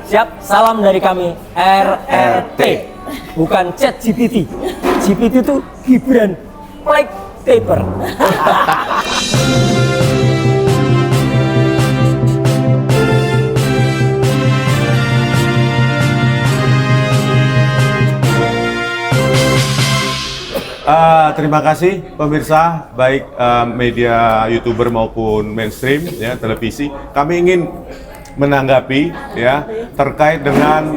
Siap, salam dari kami RRT. Bukan Chat GPT. GPT itu Gibran Plague Paper. Terima kasih pemirsa, baik media YouTuber maupun mainstream ya televisi. Kami ingin menanggapi ya terkait dengan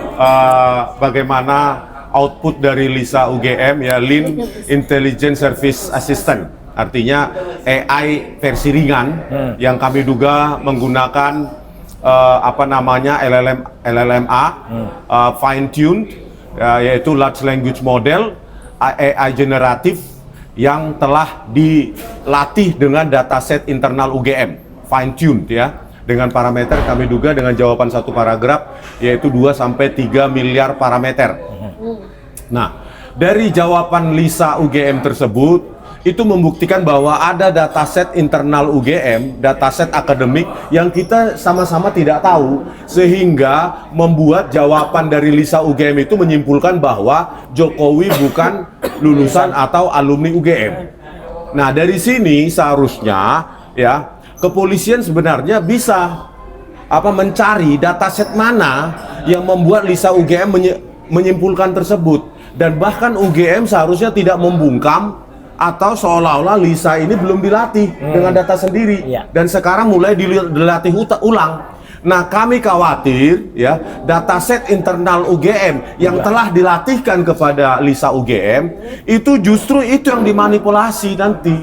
bagaimana output dari LISA UGM ya, Lean Intelligent Service Assistant, artinya AI versi ringan yang kami duga menggunakan LLMA fine tuned yaitu large language model AI generatif yang telah dilatih dengan dataset internal UGM, fine tuned ya, dengan parameter kami duga dengan jawaban satu paragraf yaitu 2-3 miliar parameter. Nah, dari jawaban LISA UGM tersebut itu membuktikan bahwa ada dataset internal UGM, dataset akademik yang kita sama-sama tidak tahu, sehingga membuat jawaban dari LISA UGM itu menyimpulkan bahwa Jokowi bukan lulusan atau alumni UGM. Nah, dari sini seharusnya ya kepolisian sebenarnya bisa mencari dataset mana yang membuat LISA UGM menyimpulkan tersebut, dan bahkan UGM seharusnya tidak membungkam atau seolah-olah LISA ini belum dilatih dengan data sendiri dan sekarang mulai dilatih ulang. Nah, kami khawatir ya dataset internal UGM yang telah dilatihkan kepada LISA UGM itu justru itu yang dimanipulasi nanti.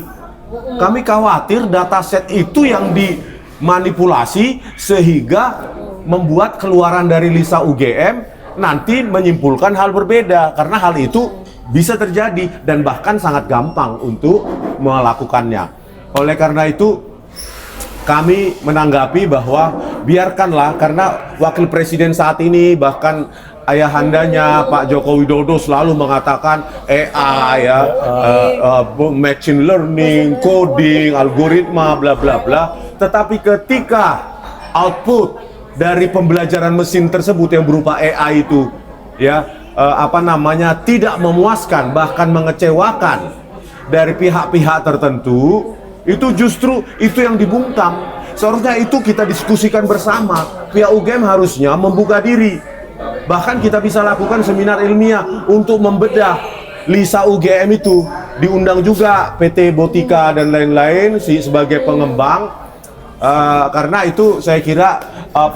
Kami khawatir dataset itu yang dimanipulasi sehingga membuat keluaran dari LISA UGM nanti menyimpulkan hal berbeda, karena hal itu bisa terjadi dan bahkan sangat gampang untuk melakukannya. Oleh karena itu kami menanggapi bahwa biarkanlah, karena wakil presiden saat ini bahkan ayahandanya Pak Joko Widodo selalu mengatakan AI ya, machine learning, coding, algoritma, bla bla bla. Tetapi ketika output dari pembelajaran mesin tersebut yang berupa AI itu ya tidak memuaskan, bahkan mengecewakan dari pihak-pihak tertentu, itu justru itu yang dibungkam. Seharusnya itu kita diskusikan bersama. Pihak UGM harusnya membuka diri. Bahkan kita bisa lakukan seminar ilmiah untuk membedah LISA UGM itu. Diundang juga PT Botika dan lain-lain sebagai pengembang, karena itu saya kira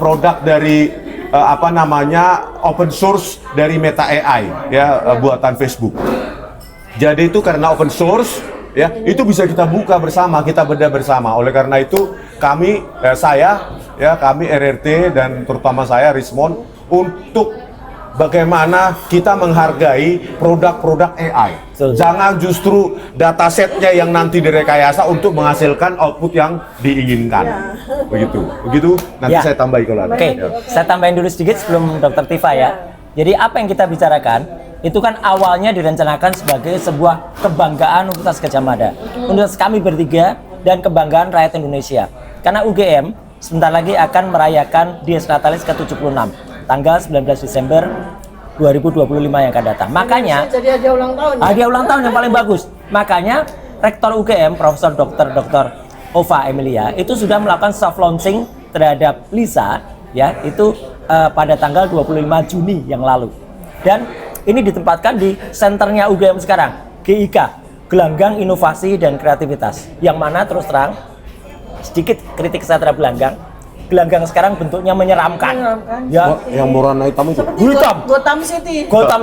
produk dari open source dari Meta AI ya, buatan Facebook. Jadi itu karena open source ya, itu bisa kita buka bersama, kita bedah bersama. Oleh karena itu kami kami RRT dan terutama saya Rismon untuk bagaimana kita menghargai produk-produk AI. Jangan justru datasetnya yang nanti direkayasa untuk menghasilkan output yang diinginkan. Begitu. Nanti saya tambahin kalau ada. Oke, saya tambahin dulu sedikit sebelum Dr. Tifa ya. Jadi apa yang kita bicarakan itu kan awalnya direncanakan sebagai sebuah kebanggaan Universitas Gadjah Mada, universitas kami bertiga dan kebanggaan rakyat Indonesia. Karena UGM sebentar lagi akan merayakan Dies Natalis ke-76 tanggal 19 Desember 2025 yang akan datang. Makanya jadi hadiah ulang tahun. Hadiah ulang tahun yang paling bagus. Makanya Rektor UGM Profesor Dr. Ova Emilia itu sudah melakukan soft launching terhadap LISA ya, itu pada tanggal 25 Juni yang lalu. Dan ini ditempatkan di senternya UGM sekarang, GIK, Gelanggang Inovasi dan Kreativitas. Yang mana terus terang sedikit kritik saya terhadap gelanggang sekarang bentuknya menyeramkan. Ya, yang warna hitam itu. Gotham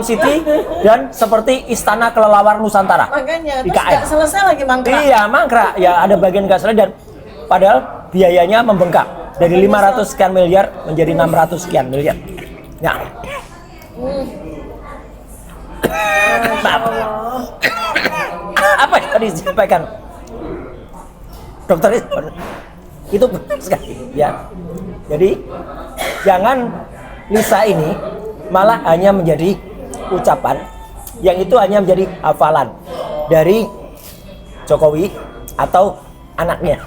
City dan seperti Istana Kelelawar Nusantara. Makanya terus IKN. nggak selesai lagi mangkrak. Iya, mangkrak. Ya ada bagian nggak selesai, dan padahal biayanya membengkak dari 500 sekian miliar menjadi 600 sekian miliar. Ya. Apa yang tadi disampaikan Dokter itu benar sekali ya. Jadi jangan LISA ini malah hanya menjadi ucapan yang itu hanya menjadi hafalan dari Jokowi atau anaknya.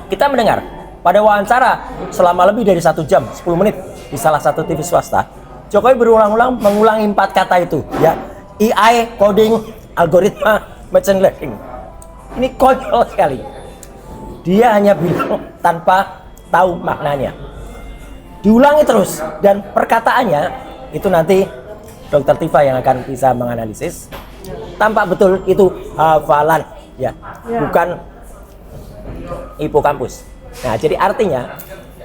Kita mendengar pada wawancara selama lebih dari 1 jam 10 menit di salah satu TV swasta, Jokowi berulang-ulang mengulangi 4 kata itu, ya. AI, coding, algoritma, machine learning. Ini konyol sekali. Dia hanya bilang tanpa tahu maknanya. Diulangi terus dan perkataannya itu nanti Dr. Tifa yang akan bisa menganalisis. Tampak betul itu hafalan, ya, bukan hipokampus. Nah, jadi artinya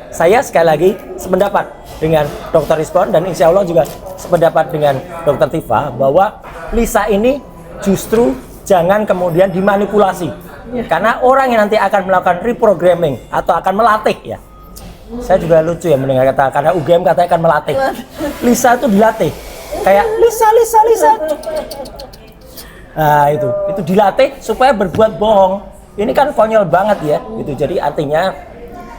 saya sekali lagi sependapat dengan Dr. Rizwan dan insya Allah juga sependapat dengan Dr. Tifa bahwa Lisa ini justru jangan kemudian dimanipulasi. Karena orang yang nanti akan melakukan reprogramming atau akan melatih, ya. Saya juga lucu ya mendengar kata karena UGM katanya akan melatih. Lisa itu dilatih. Kayak Lisa. Nah, itu dilatih supaya berbuat bohong. Ini kan konyol banget ya. Itu jadi artinya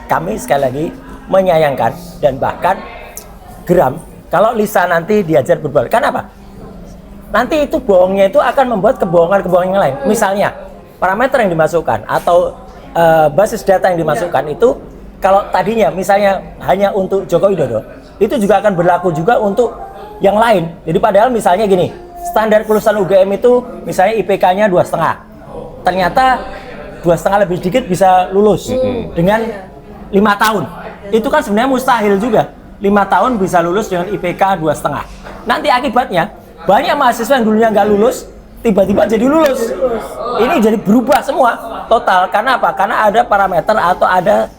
kami sekali lagi menyayangkan dan bahkan geram kalau Lisa nanti diajar berbohong. Kenapa? Nanti itu bohongnya itu akan membuat kebohongan-kebohongan yang lain. Misalnya parameter yang dimasukkan atau basis data yang dimasukkan itu kalau tadinya misalnya hanya untuk Joko Widodo, itu juga akan berlaku juga untuk yang lain. Jadi padahal misalnya gini, standar kelulusan UGM itu misalnya IPK-nya 2,5. Ternyata 2,5 lebih sedikit bisa lulus dengan 5 tahun. Itu kan sebenarnya mustahil juga. 5 tahun bisa lulus dengan IPK 2,5. Nanti akibatnya banyak mahasiswa yang dulunya nggak lulus tiba-tiba jadi lulus. Ini jadi berubah semua total. Karena apa? Karena ada parameter atau ada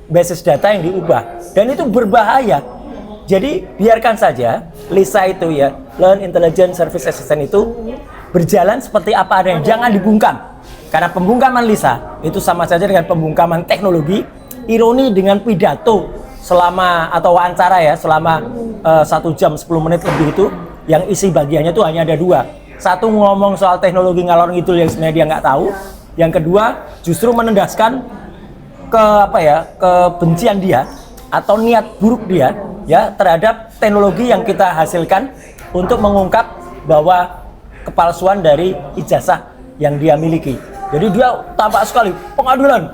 basis data yang diubah dan itu berbahaya. Jadi biarkan saja Lisa itu ya, Learn Intelligence Service Assistant itu berjalan seperti apa adanya, jangan dibungkam. Karena pembungkaman Lisa itu sama saja dengan pembungkaman teknologi. Ironi dengan pidato selama atau wawancara ya selama 1 jam 10 menit lebih itu yang isi bagiannya itu hanya ada 2. Satu ngomong soal teknologi ngalor ngidul yang sebenarnya dia nggak tahu. Yang kedua justru menendaskan kebencian dia atau niat buruk dia ya terhadap teknologi yang kita hasilkan untuk mengungkap bahwa kepalsuan dari ijazah yang dia miliki. Jadi dia tampak sekali pengadilan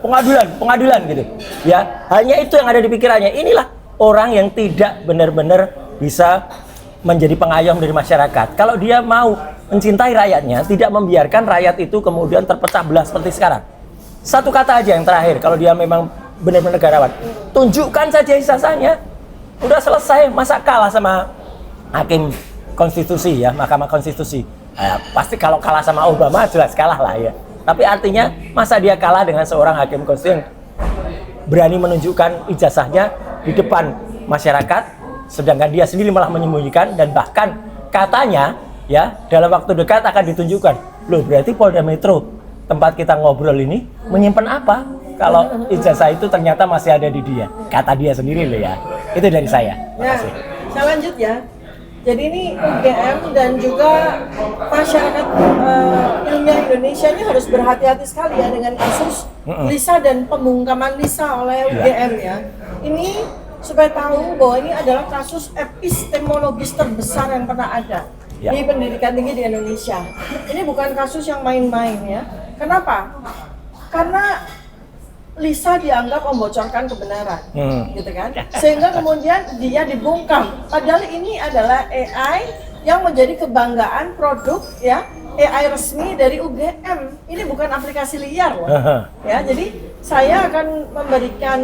gitu. Ya, hanya itu yang ada di pikirannya. Inilah orang yang tidak benar-benar bisa menjadi pengayom dari masyarakat. Kalau dia mau mencintai rakyatnya, tidak membiarkan rakyat itu kemudian terpecah belah seperti sekarang. Satu kata aja yang terakhir, kalau dia memang benar-benar negarawan, tunjukkan saja ijazahnya. Udah selesai, masa kalah sama hakim konstitusi ya, Mahkamah Konstitusi. Pasti kalau kalah sama Obama jelas kalah lah ya. Tapi artinya masa dia kalah dengan seorang hakim konstitusi yang berani menunjukkan ijazahnya di depan masyarakat, sedangkan dia sendiri malah menyembunyikan dan bahkan katanya ya dalam waktu dekat akan ditunjukkan. Loh, berarti Polda Metro tempat kita ngobrol ini menyimpan apa kalau ijazah itu ternyata masih ada di dia, kata dia sendiri loh ya. Itu dari saya. Makasih. Saya lanjut ya. Jadi ini UGM dan juga masyarakat ilmiah Indonesia ini harus berhati-hati sekali ya dengan kasus Lisa dan pembungkaman Lisa oleh UGM ya. Ini supaya tahu bahwa ini adalah kasus epistemologis terbesar yang pernah ada di pendidikan tinggi di Indonesia. Ini bukan kasus yang main-main ya. Kenapa? Karena Lisa dianggap membocorkan kebenaran, gitu kan? Sehingga kemudian dia dibungkam. Padahal ini adalah AI yang menjadi kebanggaan produk ya AI resmi dari UGM. Ini bukan aplikasi liar loh. Ya, jadi saya akan memberikan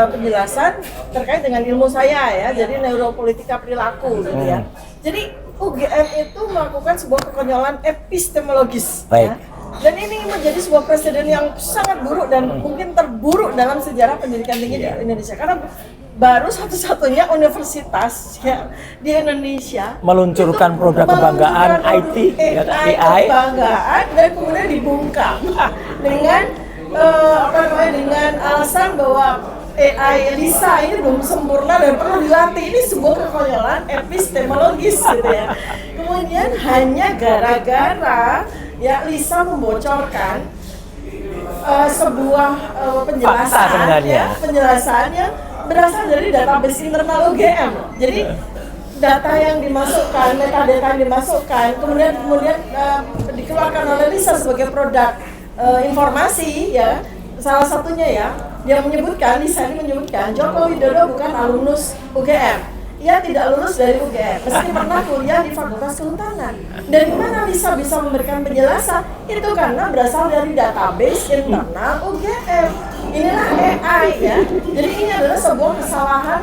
penjelasan terkait dengan ilmu saya ya. Jadi neuropolitika perilaku gitu ya. Jadi UGM itu melakukan sebuah kekonyolan epistemologis. Ya. Dan ini menjadi sebuah presiden yang sangat buruk dan mungkin terburuk dalam sejarah pendidikan tinggi di Indonesia. Karena baru satu-satunya universitas ya, di Indonesia meluncurkan produk kebanggaan IT, AI, kebanggaan dan kemudian dibungkam dengan dengan alasan bahwa AI Lisa ini belum sempurna dan perlu dilatih. Ini sebuah kekonyolan epistemologis gitu ya. Kemudian hanya gara-gara ya Lisa membocorkan sebuah penjelasan ya, penjelasannya berasal dari database internal UGM. Jadi data yang dimasukkan, metadata yang dimasukkan, kemudian dikeluarkan oleh Lisa sebagai produk informasi ya. Salah satunya ya, dia menyebutkan, Lisa ini menyebutkan Joko Widodo bukan alumnus UGM. ia tidak lulus dari UGM, meski pernah kuliah di Fakultas Kehutanan. Dari mana Lisa bisa memberikan penjelasan? Itu karena berasal dari database internal UGM. Inilah AI ya. Jadi ini adalah sebuah kesalahan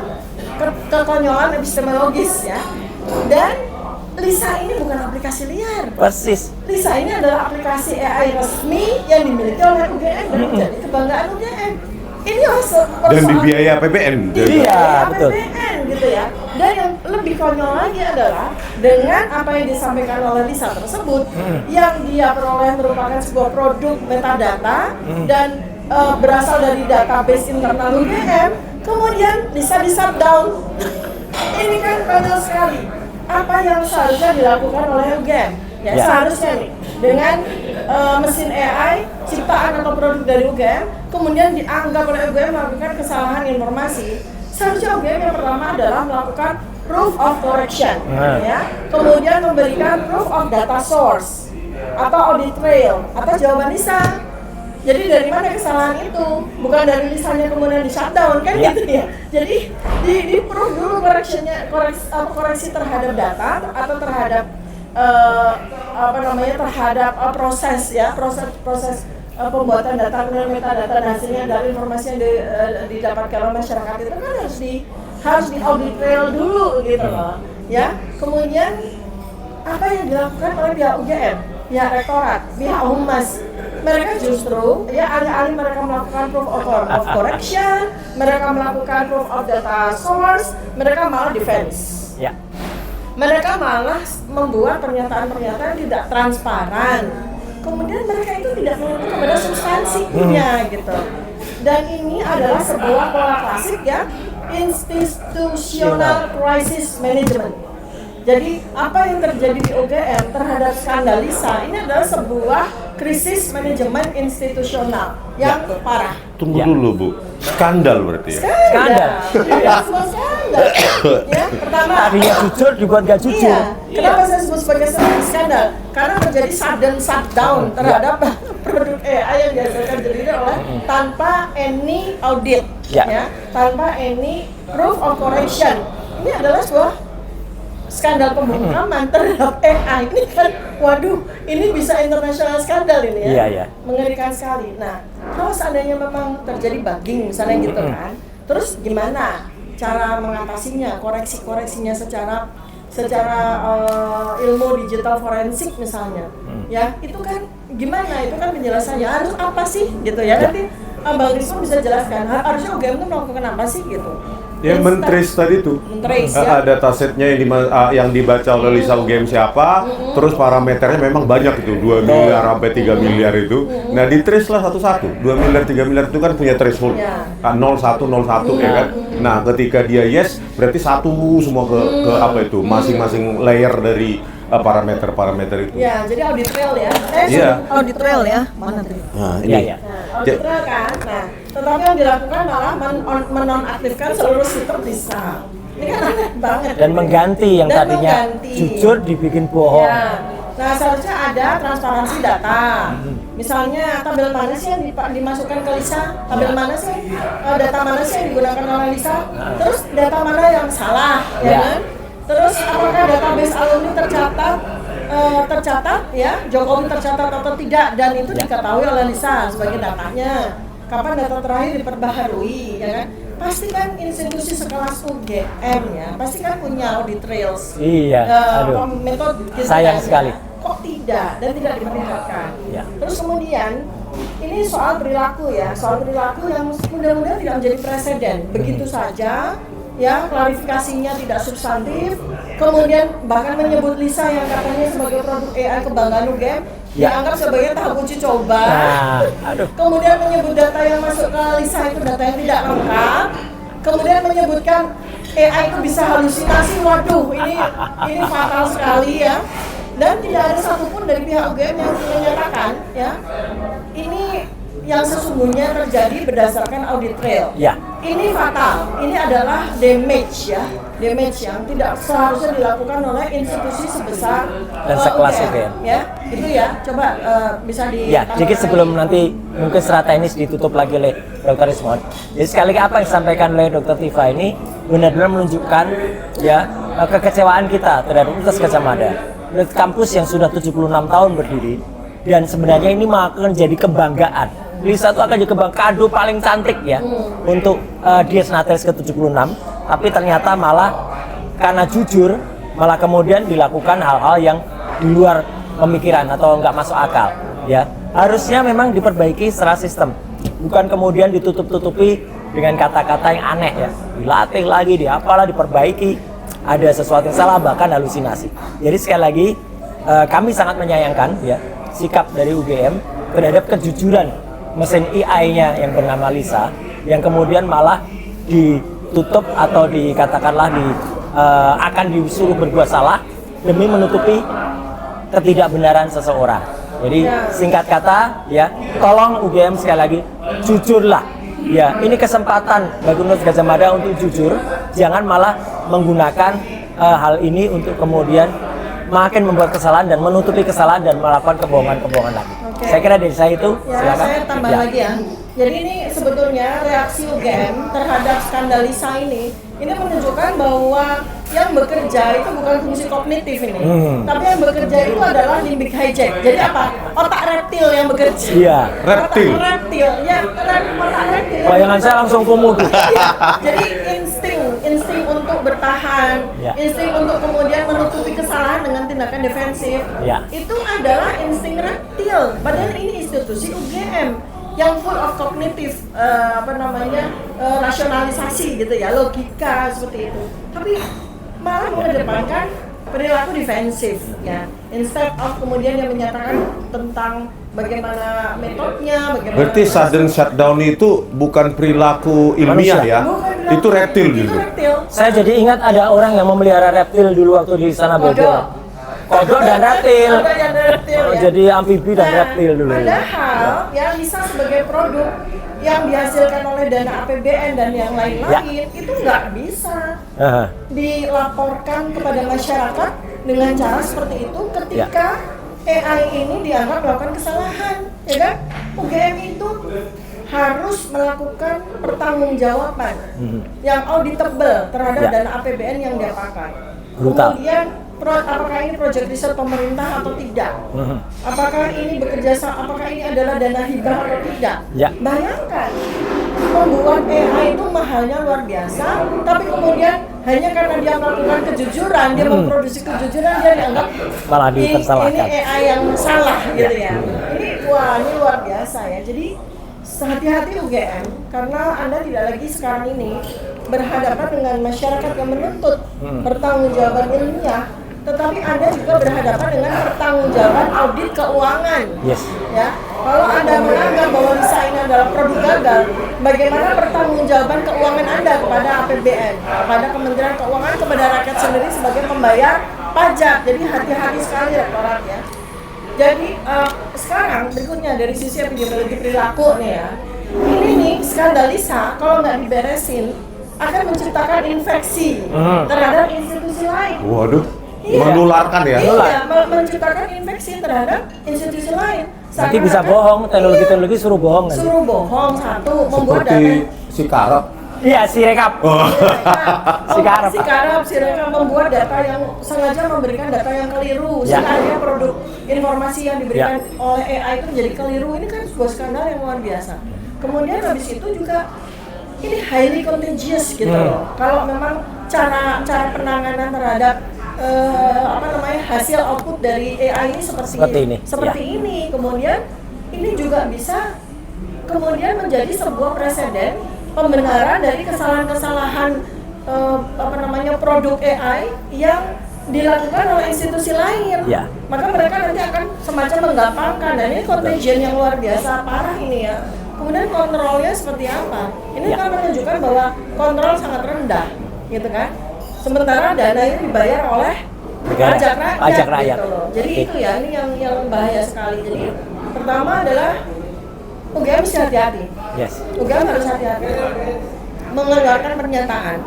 kekonyolan epistemologis ya. Dan Lisa ini bukan aplikasi liar. Persis. Lisa ini adalah aplikasi AI resmi yang dimiliki oleh UGM dan menjadi kebanggaan UGM. Ini Dan dibiayai APBN. Iya, betul. APBN gitu ya. Dan yang lebih konyol lagi adalah dengan apa yang disampaikan oleh Lisa tersebut, yang dia peroleh merupakan sebuah produk metadata dan berasal dari database internal UGM, kemudian Lisa di-shutdown. Ini kan konyol sekali. Apa yang seharusnya dilakukan oleh UGM? Ya, seharusnya nih dengan mesin AI ciptaan atau produk dari UGM kemudian dianggap oleh UGM melakukan kesalahan informasi. Seharusnya UGM yang pertama adalah melakukan proof of correction, ya. Kemudian memberikan proof of data source atau audit trail atau jawaban Lisa. Jadi dari mana kesalahan itu? Bukan dari Lisanya kemudian di shutdown kan gitu ya. Jadi di proof dulu koreksi terhadap data atau terhadap terhadap proses pembuatan data kemudian metadata dan hasilnya dari informasi yang didapatkan oleh masyarakat itu kan harus di audit trail dulu gitu loh ya. Kemudian apa yang dilakukan oleh pihak UGM, pihak rektorat, pihak humas, mereka justru ya alih-alih mereka melakukan proof of correction, mereka melakukan proof of data source, mereka malah defense. Ya. Mereka malah membuat pernyataan-pernyataan tidak transparan. Kemudian mereka itu tidak mengerti kepada substansinya gitu. Dan ini adalah sebuah pola klasik ya, institutional crisis management. Jadi apa yang terjadi di UGM terhadap skandal Lisa ini adalah sebuah krisis manajemen institusional yang parah. Tunggu dulu Bu, skandal berarti ya? Skandal. Iya, semua skandal. Ya, pertama. Tadinya jujur dibuat gak jujur. Iya. Kenapa saya sebut sebagai skandal? Karena terjadi sudden shutdown terhadap produk AI yang dihasilkan jadi oleh tanpa any audit, ya, tanpa any proof of correction. Ini adalah sebuah skandal pembungkaman terhadap AI. Ini kan, waduh, ini bisa internasional skandal ini ya. Iya, iya. Mengerikan sekali. Nah, kalau seandainya memang terjadi bugging misalnya gitu kan, terus gimana cara mengatasinya, koreksinya secara ilmu digital forensik misalnya, ya itu kan gimana? Itu kan penjelasannya harus apa sih gitu ya? Nanti Bang Rizwan bisa jelaskan harusnya UGM itu melakukan apa sih gitu. Ya men-trace tadi tuh, ya. datasetnya yang dibaca oleh Lisa UGM siapa, terus parameternya memang banyak itu, 2 miliar sampai 3 miliar itu. Nah di-trace lah satu-satu, 2 miliar, 3 miliar itu kan punya threshold, 01, 01 ya kan. Nah ketika dia yes, berarti satu semua ke apa itu, masing-masing layer dari parameter-parameter itu. Ya, jadi audit trail ya. Audit trail ya. Mana tuh? Nah, ini. Audit trail kan. Nah, tetapi yang dilakukan malah menonaktifkan seluruh situs Lisa. Ini kan aneh banget. Dan mengganti yang tadinya jujur dibikin bohong. Ya. Nah, seharusnya ada transparansi data. Misalnya tabel mana sih yang dimasukkan ke Lisa? Tabel mana sih? Data mana sih yang digunakan oleh Lisa? Terus data mana yang salah, ya kan? Terus apakah database alumni tercatat ya, Jokowi tercatat atau tidak, dan itu diketahui oleh Lisa sebagai datanya. Kapan data terakhir diperbaharui, ya kan? Pasti kan institusi sekelas UGM ya, pasti kan punya audit trails. Iya. Metode sayang sekali. Kok tidak dan tidak diperlihatkan. Ya. Terus kemudian ini soal perilaku ya, soal perilaku yang mudah-mudahan tidak menjadi presiden. Begitu saja. Ya, klarifikasinya tidak substantif, kemudian bahkan menyebut Lisa yang katanya sebagai produk AI kebanggaan UGM dianggap sebagai tahap uji coba. Kemudian menyebut data yang masuk ke Lisa itu data yang tidak lengkap, kemudian menyebutkan AI itu bisa halusinasi. Waduh, ini fatal sekali ya. Dan tidak ada satupun dari pihak UGM yang menyatakan ya ini yang sesungguhnya terjadi berdasarkan audit trail. Ya. Ini fatal. Ini adalah damage yang tidak seharusnya dilakukan oleh institusi sebesar Dan sekelas UGM. Ya, itu ya. Coba bisa di. Ya, sedikit sebelum nanti mungkin secara teknis ditutup lagi oleh Dr. Ismon. Jadi sekali lagi apa yang disampaikan oleh Dr. Tifa ini benar-benar menunjukkan ya kekecewaan kita terhadap Universitas Gadjah Mada. Kampus yang sudah 76 tahun berdiri dan sebenarnya ini akan jadi kebanggaan. LISA itu akan jadi kado paling cantik ya untuk Dies Natalis ke-76, tapi ternyata malah karena jujur malah kemudian dilakukan hal-hal yang di luar pemikiran atau nggak masuk akal ya. Harusnya memang diperbaiki secara sistem, bukan kemudian ditutup-tutupi dengan kata-kata yang aneh ya, dilatih lagi, diapalah, diperbaiki, ada sesuatu yang salah bahkan halusinasi. Jadi sekali lagi kami sangat menyayangkan ya sikap dari UGM terhadap kejujuran mesin AI-nya yang bernama LISA yang kemudian malah ditutup atau dikatakanlah akan disuruh berbuat salah demi menutupi ketidakbenaran seseorang. Jadi singkat kata ya, tolong UGM sekali lagi jujurlah. Ya, ini kesempatan bagi Universitas Gadjah Mada untuk jujur, jangan malah menggunakan hal ini untuk kemudian makin membuat kesalahan dan menutupi kesalahan dan melakukan kebohongan-kebohongan lagi. Saya kira dari saya itu, ya, silakan. saya tambah lagi ya. Jadi ini sebetulnya reaksi UGM terhadap skandal LISA ini menunjukkan bahwa yang bekerja itu bukan fungsi kognitif ini, tapi yang bekerja itu adalah limbic hijack. Jadi apa? Otak reptil yang bekerja. Iya. Reptil. Otak reptil, ya otak reptil. Bayangan saya langsung komodo. Iya. Jadi insting untuk bertahan, Ya. insting untuk kemudian menutupi kesalahan dengan tindakan defensif, Ya. itu adalah insting reptil. Padahal ini institusi UGM yang full of cognitive rasionalisasi gitu ya, logika seperti itu. Tapi malah mengedepankan perilaku defensif ya, instead of kemudian yang menyatakan tentang bagaimana metodenya, bagaimana. Berarti sudden shutdown itu bukan perilaku ilmiah Manusia. ya? Bukan Itu reptil itu gitu. reptil. Saya jadi ingat ada orang yang memelihara reptil dulu waktu di sana Bogor. Kodok dan reptil. Kodok dan reptil, ya. Jadi amfibi dan reptil dulu. Padahal ya LISA sebagai produk yang dihasilkan oleh dana APBN dan yang lain-lain itu nggak bisa dilaporkan kepada masyarakat dengan cara seperti itu ketika AI ini dianggap melakukan kesalahan, ya kan? UGM itu harus melakukan pertanggungjawaban yang auditable terhadap dana APBN yang dia pakai. Brutal. Kemudian apakah ini proyek riset pemerintah atau tidak? Apakah ini apakah ini adalah dana hibah atau tidak? Ya. Bayangkan, membuat AI itu mahalnya luar biasa, tapi kemudian hanya karena dia melakukan kejujuran, dia memproduksi kejujuran, dia dianggap Malah dipersalahkan. ini AI yang salah gitu ya. Ini luar biasa ya. Jadi hati-hati UGM, karena Anda tidak lagi sekarang ini berhadapan dengan masyarakat yang menuntut pertanggungjawaban ilmiah, tetapi Anda juga berhadapan dengan pertanggungjawaban audit keuangan. Yes. Ya, kalau Anda menganggap bahwa LISA ini adalah produk gagal, bagaimana pertanggungjawaban keuangan Anda kepada APBN, kepada Kementerian Keuangan, kepada rakyat sendiri sebagai pembayar pajak? Jadi hati-hati sekali rektorat ya. Jadi sekarang berikutnya dari sisi epidemiologi perilaku nih ya, ini nih skandal LISA kalau nggak diberesin akan menciptakan infeksi terhadap institusi lain. Waduh, Iya. menularkan ya? Iya, menciptakan infeksi terhadap institusi lain. Nanti bisa bohong, teknologi suruh bohong nanti. Suruh bohong satu, membuat data. Seperti si Karab. Iya, si rekap. Si Rekap membuat data yang sengaja memberikan data yang keliru, sehingga akhirnya produk informasi yang diberikan oleh AI itu menjadi keliru. Ini kan sebuah skandal yang luar biasa. Kemudian habis itu juga ini highly contagious gitu loh. Kalau memang cara penanganan terhadap hasil output dari AI ini seperti ini. Kemudian ini juga bisa kemudian menjadi sebuah preseden pembenaran dari kesalahan-kesalahan produk AI yang dilakukan oleh institusi lain. Ya. Maka mereka nanti akan semacam menggampangkan, dan ini contagion yang luar biasa parah ini ya. Kemudian kontrolnya seperti apa? Ini kan menunjukkan bahwa kontrol sangat rendah, gitu kan? Sementara dana ini dibayar oleh pajak rakyat. Gitu loh. Jadi itu ya, ini yang bahaya sekali. Jadi pertama adalah UGM mesti hati-hati. Yes. UGM harus hati-hati mengeluarkan pernyataan,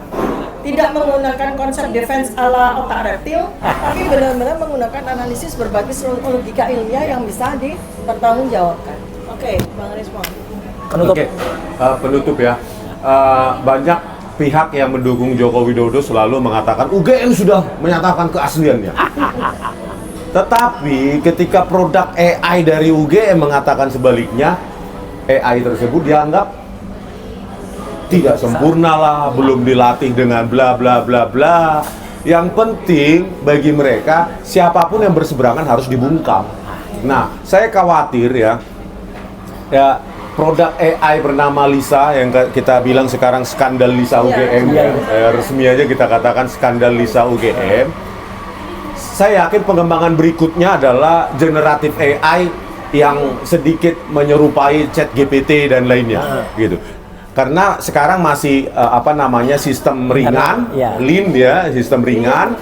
tidak menggunakan konsep defense ala otak reptil, tapi benar-benar menggunakan analisis berbasis logika ilmiah yang bisa dipertanggungjawabkan. Oke, Bang Rismon. Penutup. Oke, penutup ya. Banyak pihak yang mendukung Joko Widodo selalu mengatakan UGM sudah menyatakan keasliannya. Tetapi ketika produk AI dari UGM mengatakan sebaliknya, AI tersebut dianggap tidak sempurna lah, belum dilatih dengan bla bla bla bla. Yang penting bagi mereka siapapun yang berseberangan harus dibungkam. Nah, saya khawatir ya produk AI bernama Lisa yang kita bilang sekarang skandal Lisa UGM resmi aja kita katakan skandal Lisa UGM. Saya yakin pengembangan berikutnya adalah generatif AI yang sedikit menyerupai ChatGPT dan lainnya gitu. Karena sekarang masih sistem ringan, lean ya, sistem ringan,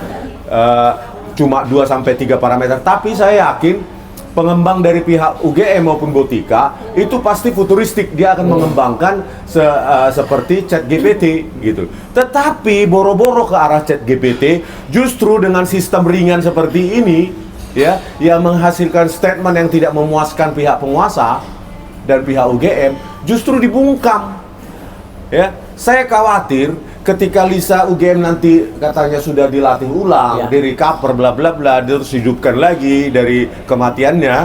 cuma 2-3 parameter. Tapi saya yakin pengembang dari pihak UGM maupun Botika itu pasti futuristik, dia akan mengembangkan seperti ChatGPT gitu. Tetapi boro-boro ke arah ChatGPT, justru dengan sistem ringan seperti ini, ya, yang menghasilkan statement yang tidak memuaskan pihak penguasa dan pihak UGM, justru dibungkam. Ya, saya khawatir ketika Lisa UGM nanti katanya sudah dilatih ulang, direcover bla bla bla, terus hidupkan lagi dari kematiannya,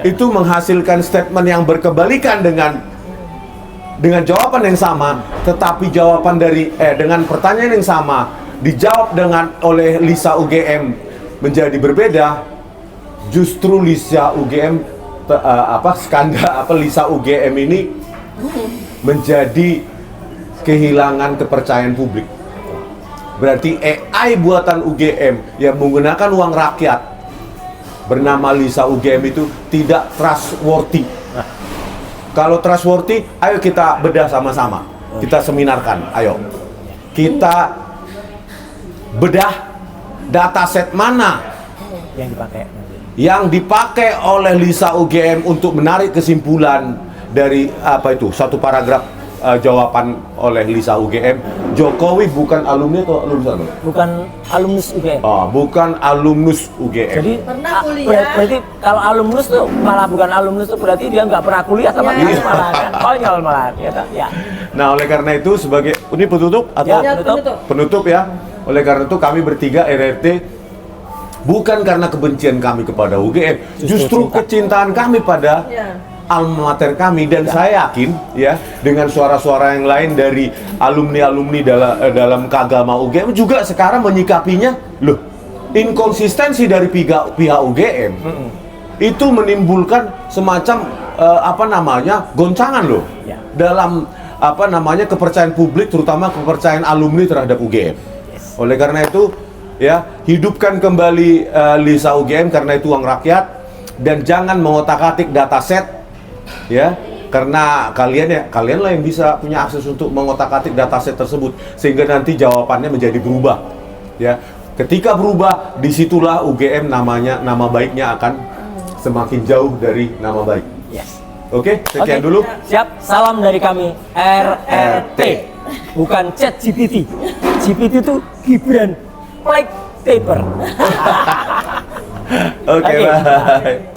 itu menghasilkan statement yang berkebalikan dengan jawaban yang sama, tetapi jawaban dengan pertanyaan yang sama dijawab oleh Lisa UGM menjadi berbeda. Justru Lisa UGM Lisa UGM ini menjadi kehilangan kepercayaan publik. Berarti AI buatan UGM yang menggunakan uang rakyat bernama Lisa UGM itu tidak trustworthy. Kalau trustworthy, ayo kita bedah sama-sama. Kita seminarkan, ayo. Kita bedah dataset mana yang dipakai oleh Lisa UGM untuk menarik kesimpulan dari satu paragraf jawaban oleh Lisa UGM. Jokowi bukan alumni atau lulusan? Bukan alumnus UGM. Oh, bukan alumnus UGM. Jadi pernah kuliah. berarti kalau alumnus tuh malah bukan alumnus tuh berarti dia nggak pernah kuliah sama kita malah kan. Konyol malah ya. Nah, oleh karena itu sebagai ini penutup atau penutup ya. Oleh karena itu kami bertiga RRT bukan karena kebencian kami kepada UGM, justru kecintaan kami pada alma mater kami, dan saya yakin ya dengan suara-suara yang lain dari alumni-alumni dalam keagama UGM juga sekarang menyikapinya, loh, inkonsistensi dari pihak UGM itu menimbulkan semacam goncangan loh dalam kepercayaan publik, terutama kepercayaan alumni terhadap UGM. Oleh karena itu ya, hidupkan kembali Lisa UGM karena itu uang rakyat, dan jangan mengotak-atik dataset ya, karena kalian lah yang bisa punya akses untuk mengotak-atik dataset tersebut sehingga nanti jawabannya menjadi berubah ya. Ketika berubah, disitulah UGM nama baiknya akan semakin jauh dari nama baik. Oke, sekian dulu. Siap, salam dari kami RRT, bukan ChatGPT. GPT itu Gibran Plague Paper. Oke, bye.